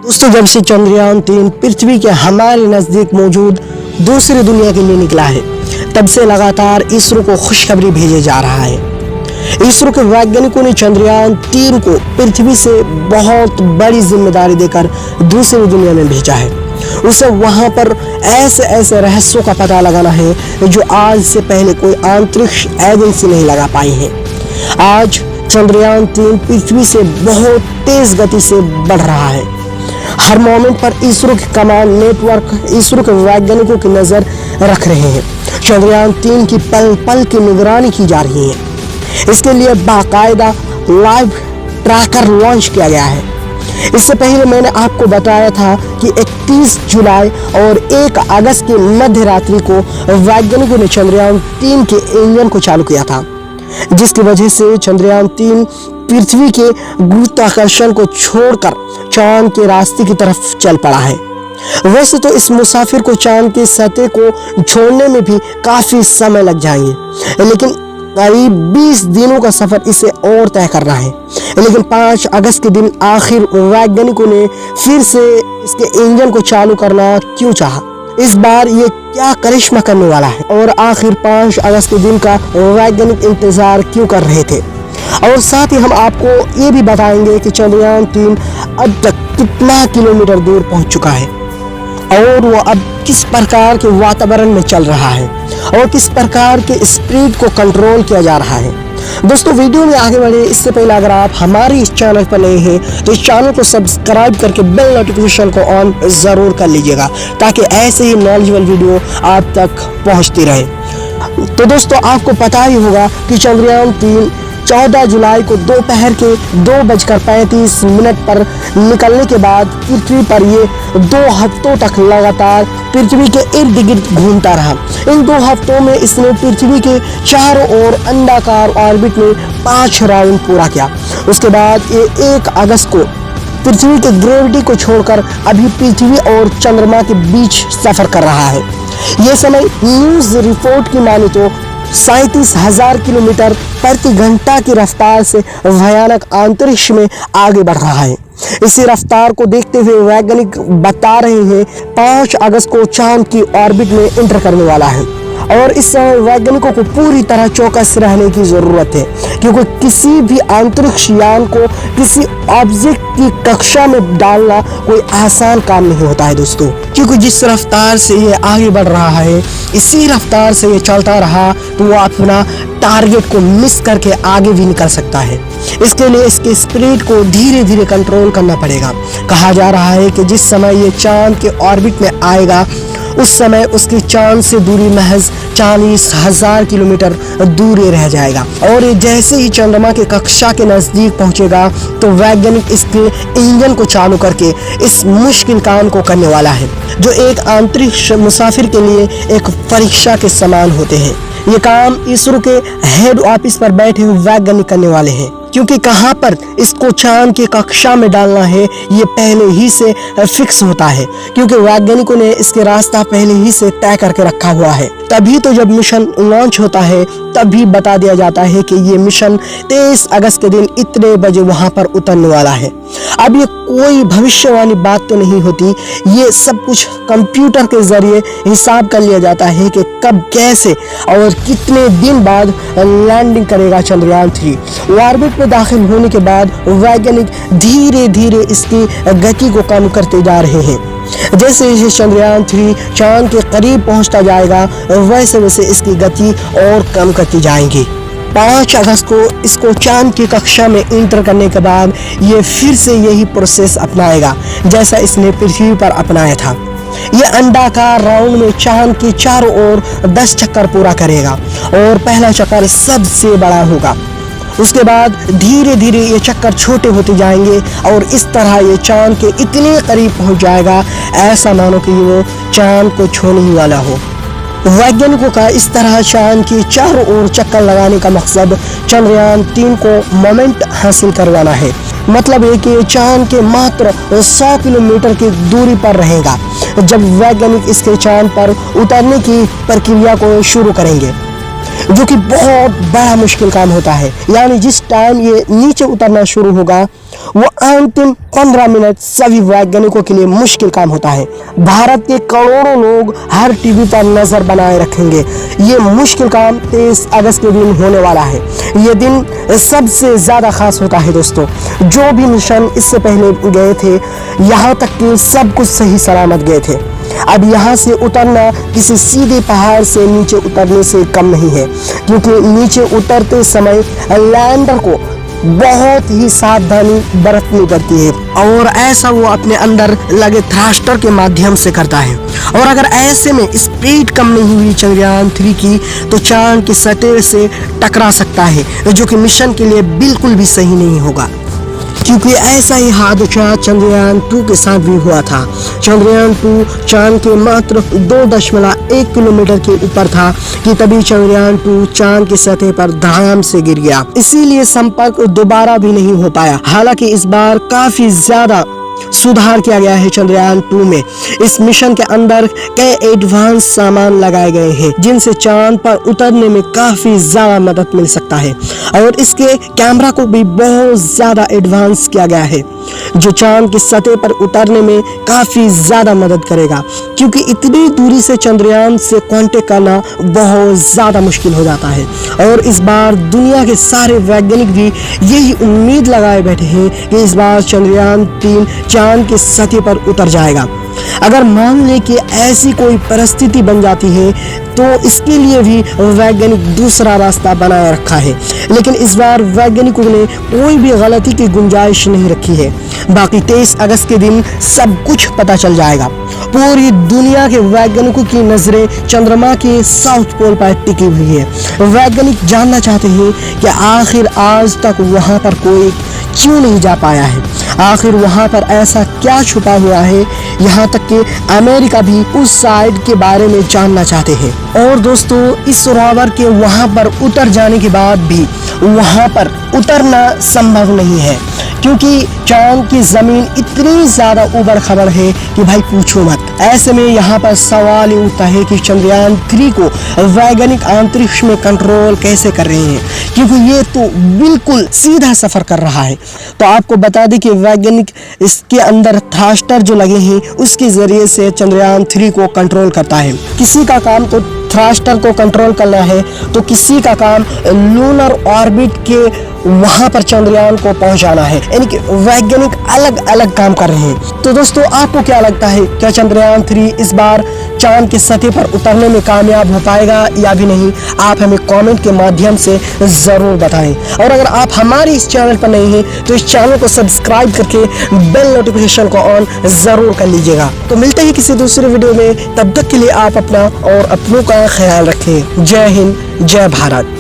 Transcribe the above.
दोस्तों, जब से चंद्रयान-3 पृथ्वी के हमारे नजदीक मौजूद दूसरी दुनिया के लिए निकला है, तब से लगातार इसरो को खुशखबरी भेजे जा रहा है। इसरो के वैज्ञानिकों ने चंद्रयान-3 को पृथ्वी से बहुत बड़ी जिम्मेदारी देकर दूसरी दुनिया में भेजा है। उसे वहां पर ऐसे ऐसे रहस्यों का पता लगाना है जो आज से पहले कोई अंतरिक्ष एजेंसी नहीं लगा पाई है। आज चंद्रयान-3 पृथ्वी से बहुत तेज गति से बढ़ रहा है। हर मोमेंट पर इसरो के कमांड नेटवर्क इसरो के वैज्ञानिकों की नजर रख रहे हैं। चंद्रयान-3 की पल पल की निगरानी की जा रही है। इसके लिए बाकायदा लाइव ट्रैकर लॉन्च किया गया है। इससे पहले मैंने आपको बताया था कि 31 जुलाई और 1 अगस्त की मध्य रात्रि को वैज्ञानिकों ने चंद्रयान-3 के इंजन को चालू किया था, जिसकी वजह से चंद्रयान-3 पृथ्वी के गुरुत्वाकर्षण को छोड़कर चांद के रास्ते की तरफ चल पड़ा है। वैसे तो इस मुसाफिर को चांद की सतह को छोड़ने में भी काफी समय लग जाएंगे, लेकिन करीब 20 दिनों का सफर इसे और तय करना है। लेकिन 5 अगस्त के दिन आखिर वैज्ञानिकों ने फिर से इसके इंजन को चालू करना क्यों चाहा? इस बार ये क्या करिश्मा करने वाला है और आखिर 5 अगस्त के दिन का वैज्ञानिक इंतजार क्यों कर रहे थे? और साथ ही हम आपको ये भी बताएंगे कि चंद्रयान-3 अब तक कितना किलोमीटर दूर पहुंच चुका है और वो अब किस प्रकार के वातावरण में चल रहा है और किस प्रकार के स्पीड को कंट्रोल किया जा रहा है। दोस्तों, वीडियो में आगे बढ़े इससे पहले अगर आप हमारे इस चैनल पर नए हैं तो इस चैनल को सब्सक्राइब करके बेल नोटिफिकेशन को ऑन जरूर कर लीजिएगा, ताकि ऐसे ही नॉलेजेबल वीडियो आप तक पहुंचती रहे। तो दोस्तों, आपको पता ही होगा कि चंद्रयान-3 14 जुलाई को दोपहर के 2:35 पर निकलने के बाद पृथ्वी पर ये 2 हफ्तों तक लगातार पृथ्वी के इर्द गिर्द घूमता रहा। इन 2 हफ्तों में इसने पृथ्वी के चारों ओर अंडाकार ऑर्बिट में 5 राउंड पूरा किया। उसके बाद ये 1 अगस्त को पृथ्वी के ग्रेविटी को छोड़कर अभी पृथ्वी और चंद्रमा के बीच सफर कर रहा है। ये समय न्यूज रिपोर्ट की माने तो 37,000 किलोमीटर प्रति घंटा की रफ्तार से भयानक अंतरिक्ष में आगे बढ़ रहा है। इसी रफ्तार को देखते हुए वैज्ञानिक बता रहे हैं 5 अगस्त को चांद की ऑर्बिट में एंटर करने वाला है और इस समय वैज्ञानिकों को पूरी तरह चौकस रहने की जरूरत है, क्योंकि किसी भी अंतरिक्ष यान को किसी ऑब्जेक्ट की कक्षा में डालना कोई आसान काम नहीं होता है दोस्तों। क्योंकि जिस रफ्तार से ये आगे बढ़ रहा है, इसी रफ्तार से ये चलता रहा तो वो अपना टारगेट को मिस करके आगे भी निकल सकता है। इसके लिए इसके स्पीड को धीरे धीरे कंट्रोल करना पड़ेगा। कहा जा रहा है कि जिस समय ये चांद के ऑर्बिट में आएगा उस समय उसकी चांद से दूरी महज 40,000 किलोमीटर दूर रह जाएगा और ये जैसे ही चंद्रमा के कक्षा के नजदीक पहुंचेगा तो वैज्ञानिक इसके इंजन को चालू करके इस मुश्किल काम को करने वाला है, जो एक अंतरिक्ष मुसाफिर के लिए एक परीक्षा के समान होते हैं। ये काम इसरो के हेड ऑफिस पर बैठे हुए वैज्ञानिक करने वाले हैं, क्योंकि कहां पर इसको चांद की कक्षा में डालना है ये पहले ही से फिक्स होता है, क्योंकि वैज्ञानिकों ने इसके रास्ता पहले ही से तय करके रखा हुआ है। तभी तो जब मिशन लॉन्च होता है तभी बता दिया जाता है कि ये मिशन 23 अगस्त के दिन इतने बजे वहां पर उतरने वाला है। अब ये कोई भविष्यवाणी बात तो नहीं होती, ये सब कुछ कंप्यूटर के जरिए हिसाब कर लिया जाता है कि कब, कैसे और कितने दिन बाद लैंडिंग करेगा चंद्रयान-3। ऑर्बिट में दाखिल होने के बाद वैज्ञानिक धीरे धीरे इसकी गति को कम करते जा रहे हैं। जैसे जैसे चंद्रयान-3 चांद के करीब पहुंचता जाएगा वैसे वैसे इसकी गति और कम करती जाएंगी। 5 अगस्त को इसको चांद की कक्षा में एंटर करने के बाद ये फिर से यही प्रोसेस अपनाएगा जैसा इसने पृथ्वी पर अपनाया था। ये अंडाकार राउंड में चांद के चारों ओर 10 चक्कर पूरा करेगा और पहला चक्कर सबसे बड़ा होगा। उसके बाद धीरे धीरे ये चक्कर छोटे होते जाएंगे और इस तरह ये चांद के इतने करीब पहुंच जाएगा ऐसा मानो कि वो चांद को छूने ही वाला हो। वैज्ञानिकों का इस तरह चांद की चारों ओर चक्कर लगाने का मकसद चंद्रयान-3 को मोमेंट हासिल करवाना है। मतलब है कि चांद के मात्र 100 किलोमीटर की दूरी पर रहेगा जब वैज्ञानिक इसके चांद पर उतरने की प्रक्रिया को शुरू करेंगे। जो कि बहुत बड़ा मुश्किल काम होता है। यानी जिस टाइम ये नीचे उतरना शुरू होगा वो अंतिम 15 मिनट सभी वैज्ञानिकों के लिए मुश्किल काम होता है। भारत के करोड़ों लोग हर टीवी पर नजर बनाए रखेंगे। ये मुश्किल काम 23 अगस्त के दिन होने वाला है। ये दिन सबसे ज्यादा खास होता है दोस्तों। जो भी मिशन इससे पहले गए थे यहाँ तक कि सब कुछ सही सलामत गए थे। अब यहाँ से उतरना किसी सीधे पहाड़ से नीचे उतरने से कम नहीं है, क्योंकि नीचे उतरते समय लैंडर को बहुत ही सावधानी बरतनी पड़ती है और ऐसा वो अपने अंदर लगे थ्रस्टर के माध्यम से करता है। और अगर ऐसे में स्पीड कम नहीं हुई चंद्रयान 3 की तो चांद की सतह से टकरा सकता है, जो कि मिशन के लिए बिल्कुल भी सही नहीं होगा। क्योंकि ऐसा ही हादसा चंद्रयान 2 के साथ भी हुआ था। चंद्रयान 2 चांद के मात्र 2.1 किलोमीटर के ऊपर था कि तभी चंद्रयान 2 चांद की सतह पर धड़ाम से गिर गया। इसीलिए संपर्क दोबारा भी नहीं हो पाया। हालांकि इस बार काफी ज्यादा सुधार किया गया है चंद्रयान 2 में। इस मिशन के अंदर कई एडवांस सामान लगाए गए हैं जिनसे चांद पर उतरने में काफी ज्यादा मदद मिल सकता है। और इसके कैमरा को भी बहुत ज्यादा एडवांस किया गया है, जो चांद की सतह पर उतरने में काफी ज्यादा मदद करेगा। क्योंकि इतनी दूरी से चंद्रयान से कांटेक्ट करना बहुत ज्यादा मुश्किल हो जाता है। और इस बार दुनिया के सारे वैज्ञानिक भी यही उम्मीद लगाए बैठे हैं कि इस बार चंद्रयान 3 चांद की सतह पर उतर जाएगा। अगर मान ले कि ऐसी कोई परिस्थिति बन जाती है तो इसके लिए भी वैज्ञानिक दूसरा रास्ता बनाए रखा है। लेकिन इस बार वैज्ञानिकों ने कोई भी गलती की गुंजाइश नहीं रखी है। बाकी 23 अगस्त के दिन सब कुछ पता चल जाएगा। पूरी दुनिया के वैज्ञानिकों की नजरें चंद्रमा के साउथ पोल पर टिकी हुई है। वैज्ञानिक जानना चाहते हैं कि आखिर आज तक वहां पर कोई क्यों नहीं जा पाया है। आखिर वहां पर ऐसा क्या छुपा हुआ है, यहाँ तक कि अमेरिका भी उस साइड के बारे में जानना चाहते हैं। और दोस्तों इस रोवर के वहां पर उतर जाने के बाद भी वहां पर उतरना संभव नहीं है, क्योंकि चांद की जमीन इतनी ज्यादा उबड़ खबड़ है कि भाई पूछो मत। ऐसे में यहाँ पर सवाल ये उठता है कि चंद्रयान 3 को वैज्ञानिक अंतरिक्ष में कंट्रोल कैसे कर रहे हैं, क्योंकि ये तो बिल्कुल सीधा सफर कर रहा है। तो आपको बता दें कि वैज्ञानिक इसके अंदर थ्रस्टर जो लगे हैं उसके जरिए से चंद्रयान 3 को कंट्रोल करता है। किसी का काम तो थ्रस्टर को कंट्रोल करना है तो किसी का काम लूनर ऑर्बिट के वहां पर चंद्रयान को पहुंचाना है। यानी कि वैज्ञानिक अलग अलग काम कर रहे हैं। तो दोस्तों आपको क्या लगता है, क्या चंद्रयान 3 इस बार चांद की सतह पर उतरने में कामयाब हो पाएगा या भी नहीं? आप हमें कमेंट के माध्यम से जरूर बताएं। और अगर आप हमारे इस चैनल पर नहीं हैं तो इस चैनल को सब्सक्राइब करके बेल नोटिफिकेशन को ऑन जरूर कर लीजिएगा। तो मिलते हैं किसी दूसरे वीडियो में, तब तक के लिए आप अपना और अपनों का ख्याल रखें। जय हिंद, जय भारत।